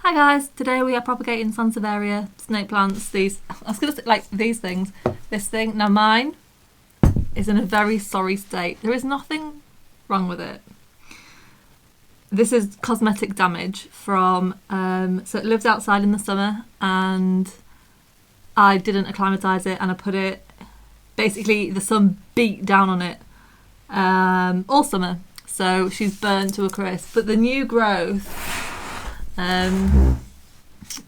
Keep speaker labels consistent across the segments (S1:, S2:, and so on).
S1: Hi guys, today we are propagating Sansevieria snake plants. I was going to say like these things. This thing, now mine is in a very sorry state. There is nothing wrong with it. This is cosmetic damage from, so it lives outside in the summer and I didn't acclimatise it and I put it, basically the sun beat down on it all summer. So she's burnt to a crisp. But the new growth,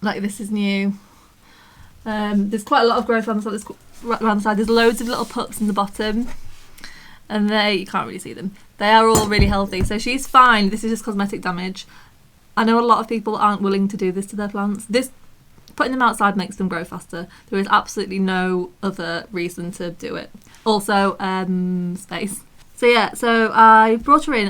S1: like this is new. There's quite a lot of growth around the side. There's loads of little pups in the bottom, and you can't really see them. They are all really healthy, so she's fine. This is just cosmetic damage. I know a lot of people aren't willing to do this to their plants. Putting them outside makes them grow faster. There is absolutely no other reason to do it. Also, space. So yeah, so I brought her in.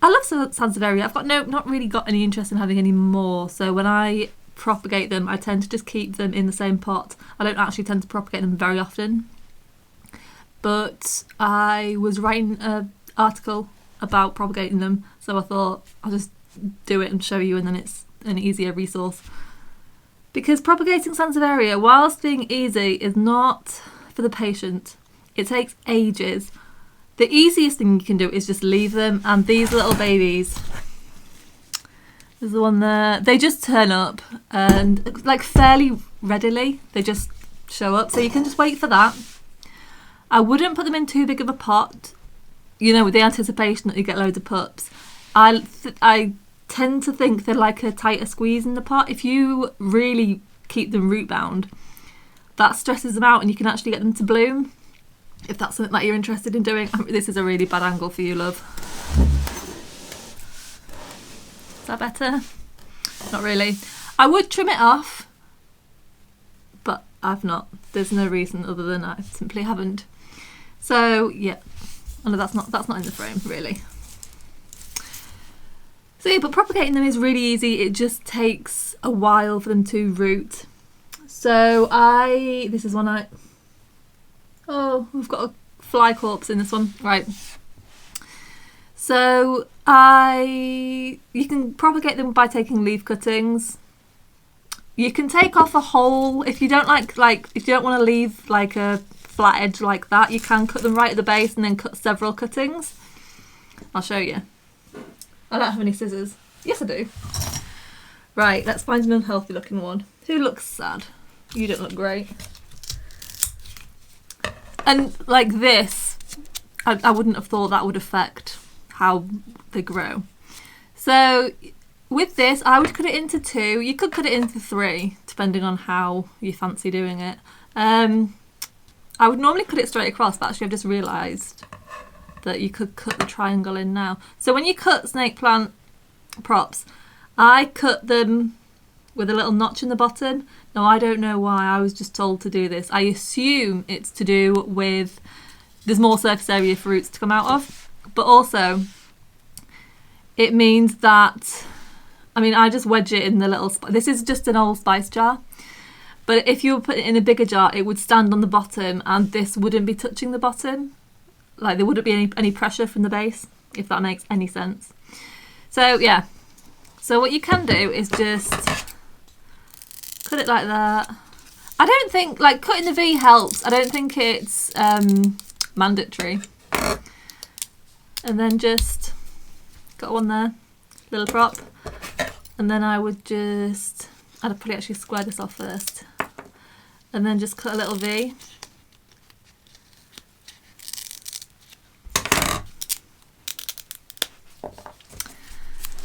S1: I love Sansevieria. I've got not really got any interest in having any more. So when I propagate them, I tend to just keep them in the same pot. I don't actually tend to propagate them very often. But I was writing an article about propagating them, so I thought I'll just do it and show you, and then it's an easier resource. Because propagating Sansevieria, whilst being easy, is not for the patient. It takes ages. The easiest thing you can do is just leave them, and these little babies, there's the one there, they just turn up and like fairly readily, they just show up, so you can just wait for that. I wouldn't put them in too big of a pot, with the anticipation that you get loads of pups. I tend to think they're like a tighter squeeze in the pot. If you really keep them root bound, that stresses them out and you can actually get them to bloom. If that's something that you're interested in doing. This is a really bad angle for you, love. Is that better? Not really. I would trim it off, but I've not. There's no reason other than I simply haven't. So yeah, oh no, that's not in the frame really. So yeah, but propagating them is really easy. It just takes a while for them to root. So this is one oh, we've got a fly corpse in this one. Right. So you can propagate them by taking leaf cuttings. You can take off a whole, if you don't if you don't want to leave like a flat edge like that, you can cut them right at the base and then cut several cuttings. I'll show you. I don't have any scissors. Yes, I do. Right, let's find an unhealthy looking one. Who looks sad? You don't look great. And like this, I wouldn't have thought that would affect how they grow. So with this, I would cut it into 2. You could cut it into 3, depending on how you fancy doing it. I would normally cut it straight across, but actually I've just realised that you could cut the triangle in now. So when you cut snake plant props, I cut them with a little notch in the bottom. Now I don't know why, I was just told to do this. I assume it's to do with there's more surface area for roots to come out of, but also it means that, I just wedge it in the little, this is just an old spice jar, but if you were putting it in a bigger jar, it would stand on the bottom and this wouldn't be touching the bottom. Like there wouldn't be any pressure from the base, if that makes any sense. So yeah, so what you can do is just cut it like that. I don't think, cutting the V helps. I don't think it's mandatory. And then just got one there, little prop. And then I'd probably actually square this off first. And then just cut a little V.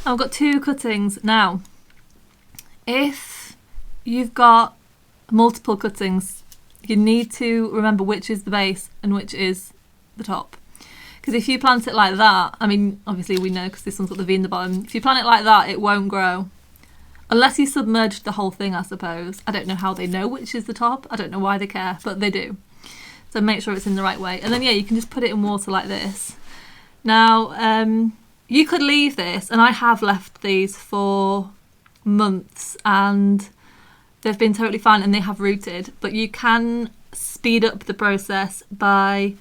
S1: I've got 2 cuttings. Now, if you've got multiple cuttings, you need to remember which is the base and which is the top. Because if you plant it like that, obviously we know because this one's got the V in the bottom. If you plant it like that, it won't grow. Unless you submerged the whole thing, I suppose. I don't know how they know which is the top. I don't know why they care, but they do. So make sure it's in the right way. And then, yeah, you can just put it in water like this. Now, you could leave this, and I have left these for months, and they've been totally fine, and they have rooted. But you can speed up the process by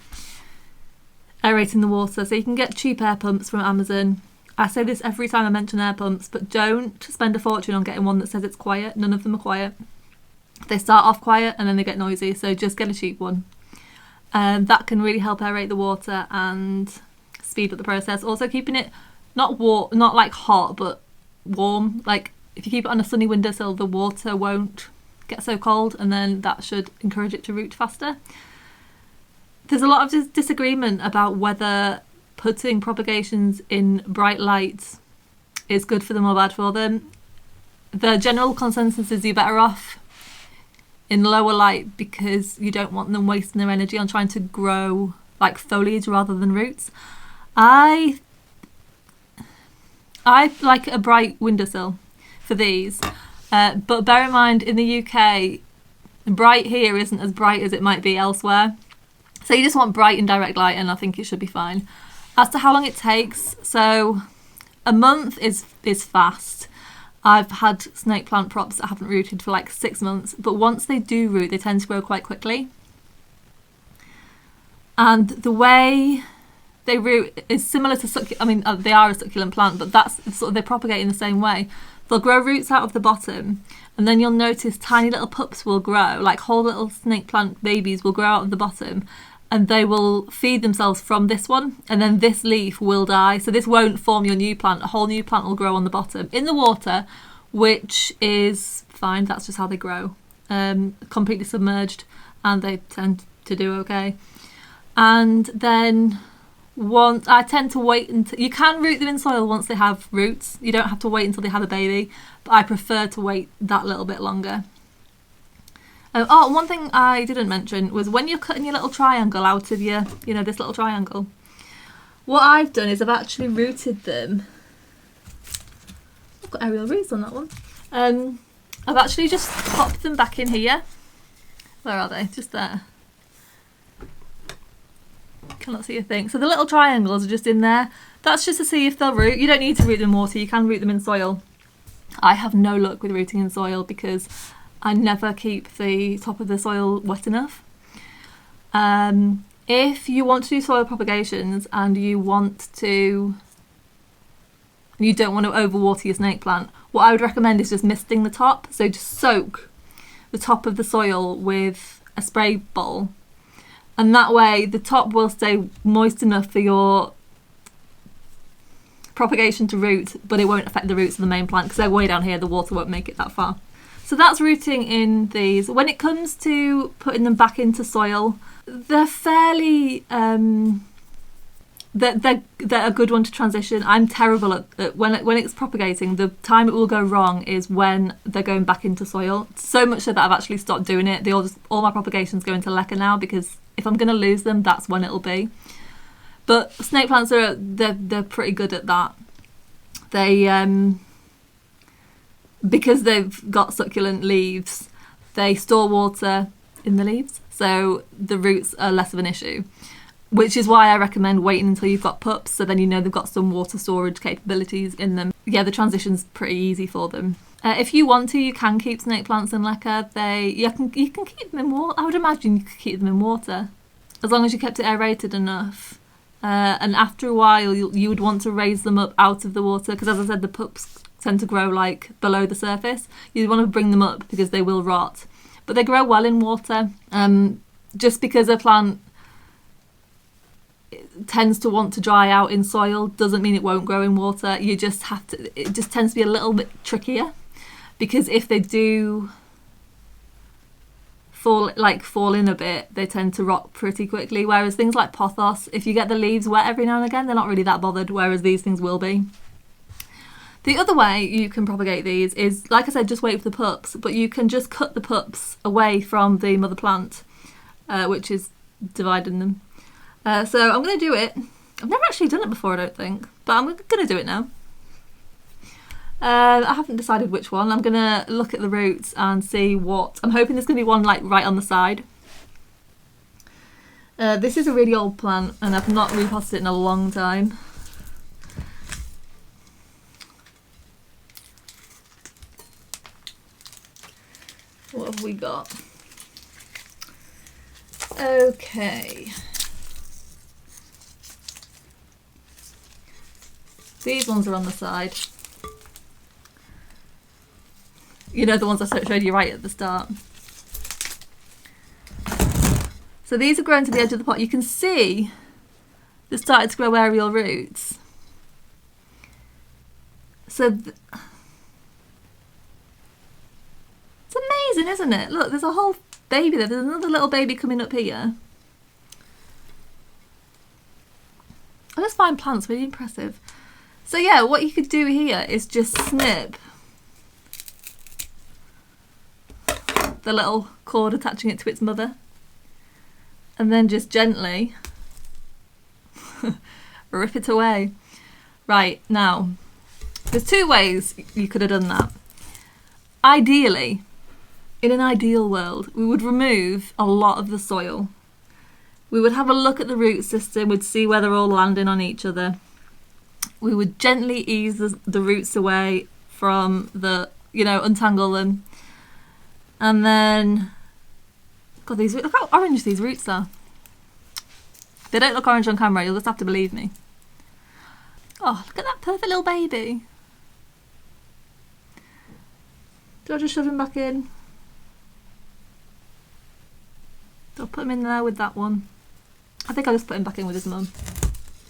S1: aerating the water. So you can get cheap air pumps from Amazon, I say this every time I mention air pumps, but don't spend a fortune on getting one that says it's quiet. None of them are quiet. They start off quiet and then they get noisy, so just get a cheap one. That can really help aerate the water and speed up the process. Also keeping it not like hot, but warm. Like if you keep it on a sunny windowsill, the water won't get so cold, and then that should encourage it to root faster. There's a lot of disagreement about whether putting propagations in bright light is good for them or bad for them. The general consensus is you're better off in lower light because you don't want them wasting their energy on trying to grow like foliage rather than roots. I like a bright windowsill for these, but bear in mind in the UK, bright here isn't as bright as it might be elsewhere. So you just want bright and direct light, and I think it should be fine. As to how long it takes, so a month is fast. I've had snake plant props that haven't rooted for like 6 months, but once they do root, they tend to grow quite quickly. And the way they root is similar to they are a succulent plant, but that's sort of, they propagate in the same way. They'll grow roots out of the bottom, and then you'll notice tiny little pups will grow, like whole little snake plant babies will grow out of the bottom, and they will feed themselves from this one, and then this leaf will die. So this won't form your new plant. A whole new plant will grow on the bottom in the water, which is fine. That's just how they grow, completely submerged, and they tend to do okay. And then I tend to wait until you can root them in soil once they have roots. You don't have to wait until they have a baby, but I prefer to wait that little bit longer. One thing I didn't mention was when you're cutting your little triangle out of your, this little triangle, what I've done is I've actually rooted them. I've got aerial roots on that one. I've actually just popped them back in here. Where are they? Just there. Cannot see a thing. So the little triangles are just in there. That's just to see if they'll root. You don't need to root them in water. You can root them in soil. I have no luck with rooting in soil because I never keep the top of the soil wet enough. If you want to do soil propagations and you don't want to overwater your snake plant, what I would recommend is just misting the top. So just soak the top of the soil with a spray bowl, and that way the top will stay moist enough for your propagation to root, but it won't affect the roots of the main plant because they're way down here. The water won't make it that far. So that's rooting in these. When it comes to putting them back into soil, they're fairly they're a good one to transition. I'm terrible at when it's propagating. The time it will go wrong is when they're going back into soil. So much so that I've actually stopped doing it. All my propagations go into leca now because if I'm going to lose them, that's when it'll be. But snake plants they're pretty good at that. They because they've got succulent leaves, they store water in the leaves, so the roots are less of an issue, which is why I recommend waiting until you've got pups, so then they've got some water storage capabilities in them. Yeah, the transition's pretty easy for them. If you want to, you can keep snake plants in leca. You can keep them in water. I would imagine you could keep them in water, as long as you kept it aerated enough. And after a while, you would want to raise them up out of the water, because as I said, the pups tend to grow like below the surface. You'd want to bring them up because they will rot, but they grow well in water. Just because a plant tends to want to dry out in soil doesn't mean it won't grow in water. You just have to. It just tends to be a little bit trickier, because if they do fall in a bit, they tend to rot pretty quickly. Whereas things like pothos, if you get the leaves wet every now and again, they're not really that bothered. Whereas these things will be. The other way you can propagate these is, like I said, just wait for the pups, but you can just cut the pups away from the mother plant, which is dividing them. So I'm going to do it. I've never actually done it before, I don't think, but I'm going to do it now. I haven't decided which one. I'm going to look at the roots and see what... I'm hoping there's going to be one like right on the side. This is a really old plant and I've not repotted it in a long time. What have we got? Okay. These ones are on the side. You know, the ones I showed you right at the start. So these are grown to the edge of the pot. You can see they started to grow aerial roots. So it's amazing, isn't it? Look, there's a whole baby there. There's another little baby coming up here. I just find plants really impressive. So yeah, what you could do here is just snip the little cord attaching it to its mother, and then just gently rip it away. Right, now, there's two ways you could have done that. Ideally, in an ideal world, we would remove a lot of the soil. We would have a look at the root system, we'd see where they're all landing on each other. We would gently ease the roots away from the, you know, untangle them. And then, God, look how orange these roots are. They don't look orange on camera, you'll just have to believe me. Oh, look at that perfect little baby. Do I just shove him back in? I'll put him in there with that one. I think I'll just put him back in with his mum.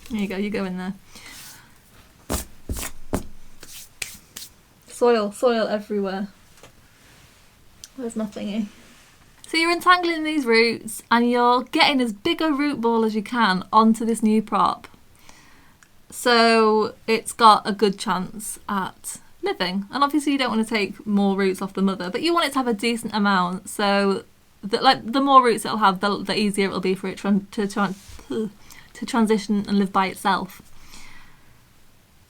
S1: There you go in there. Soil everywhere. Where's my thingy? So you're entangling these roots and you're getting as big a root ball as you can onto this new prop. So it's got a good chance at living. And obviously you don't want to take more roots off the mother, but you want it to have a decent amount. So the more roots it'll have, the easier it'll be for it to transition and live by itself.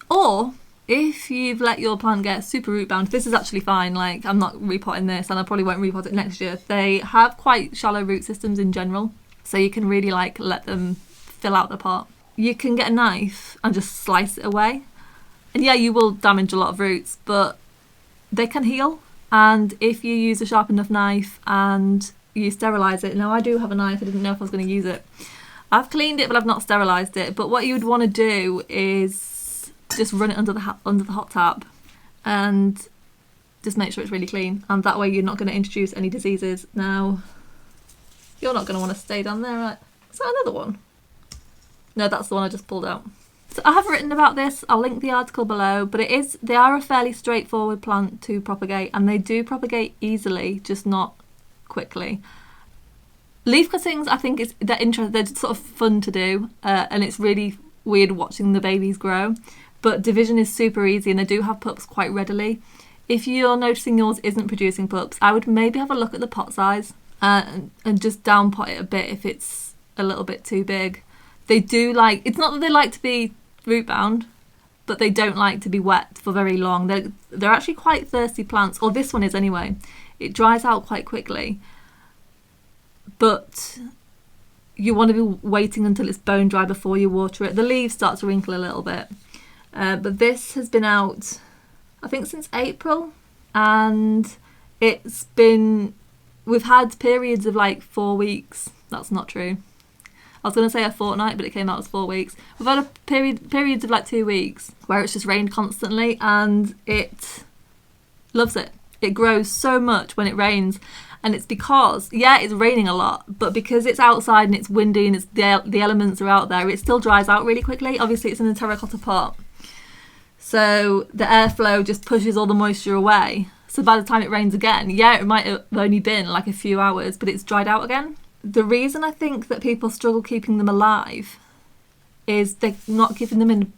S1: Or if you've let your plant get super root bound, this is actually fine. Like, I'm not repotting this, and I probably won't repot it next year. They have quite shallow root systems in general, so you can really like let them fill out the pot. You can get a knife and just slice it away, and yeah, you will damage a lot of roots, but they can heal. And if you use a sharp enough knife and you sterilise it, now I do have a knife, I didn't know if I was going to use it. I've cleaned it, but I've not sterilised it. But what you would want to do is just run it under the hot tap and just make sure it's really clean, and that way you're not going to introduce any diseases. Now, you're not going to want to stay down there, right? Is that another one? No, that's the one I just pulled out. So I have written about this, I'll link the article below, but they are a fairly straightforward plant to propagate, and they do propagate easily, just not quickly. Leaf cuttings, I think they're sort of fun to do, and it's really weird watching the babies grow. But division is super easy, and they do have pups quite readily. If you're noticing yours isn't producing pups, I would maybe have a look at the pot size and just down pot it a bit if it's a little bit too big. They do like, it's not that they like to be root bound, but they don't like to be wet for very long. They're actually quite thirsty plants, or this one is anyway. It dries out quite quickly, but you want to be waiting until it's bone dry before you water it. The leaves start to wrinkle a little bit. But this has been out, I think, since April, and we've had periods of like 4 weeks. That's not true. I was going to say a fortnight, but it came out as 4 weeks. We've had periods of like 2 weeks where it's just rained constantly, and it loves it. It grows so much when it rains, and it's because, yeah, it's raining a lot, but because it's outside and it's windy and the elements are out there, it still dries out really quickly. Obviously, it's in a terracotta pot, so the airflow just pushes all the moisture away. So by the time it rains again, yeah, it might have only been like a few hours, but it's dried out again. The reason I think that people struggle keeping them alive is they're not giving them.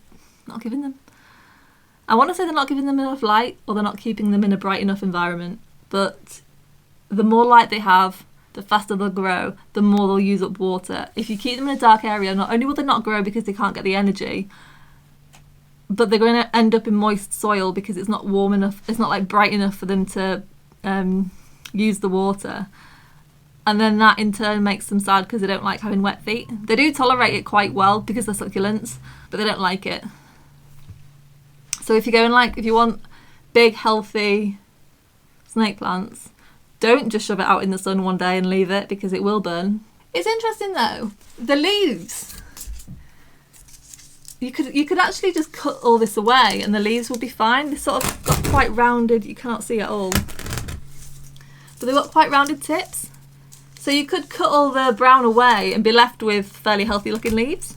S1: I want to say they're not giving them enough light, or they're not keeping them in a bright enough environment. But the more light they have, the faster they'll grow, the more they'll use up water. If you keep them in a dark area, not only will they not grow because they can't get the energy, but they're going to end up in moist soil because it's not warm enough, it's not like bright enough for them to use the water. And then that in turn makes them sad because they don't like having wet feet. They do tolerate it quite well because they're succulents, but they don't like it. So if you want big, healthy snake plants, don't just shove it out in the sun one day and leave it, because it will burn. It's interesting though, the leaves, You could actually just cut all this away and the leaves will be fine. They sort of got quite rounded, you cannot see at all. But they've got quite rounded tips. So you could cut all the brown away and be left with fairly healthy looking leaves.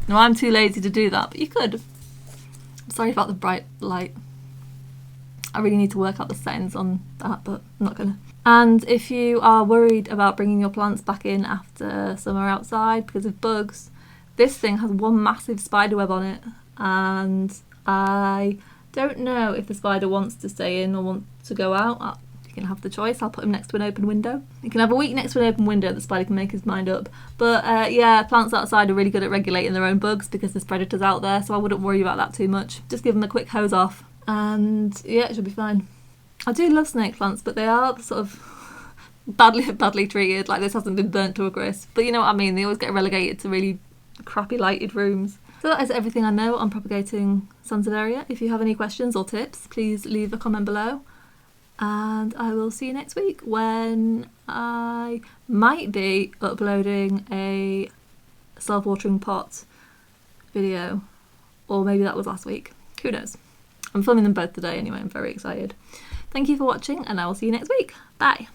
S1: Now I'm too lazy to do that, but you could. I'm sorry about the bright light. I really need to work out the settings on that, but I'm not gonna. And if you are worried about bringing your plants back in after summer outside because of bugs, this thing has one massive spider web on it, and I don't know if the spider wants to stay in or wants to go out. You can have the choice. I'll put him next to an open window. You can have a week next to an open window, the spider can make his mind up. But yeah, plants outside are really good at regulating their own bugs because there's predators out there, so I wouldn't worry about that too much. Just give them a quick hose off and yeah, it should be fine. I do love snake plants, but they are sort of badly treated. Like, this hasn't been burnt to a crisp, but you know what I mean, they always get relegated to really crappy lighted rooms. So that is everything I know on propagating Sansevieria. If you have any questions or tips, please leave a comment below. And I will see you next week when I might be uploading a self-watering pot video. Or maybe that was last week. Who knows? I'm filming them both today anyway, I'm very excited. Thank you for watching and I will see you next week. Bye!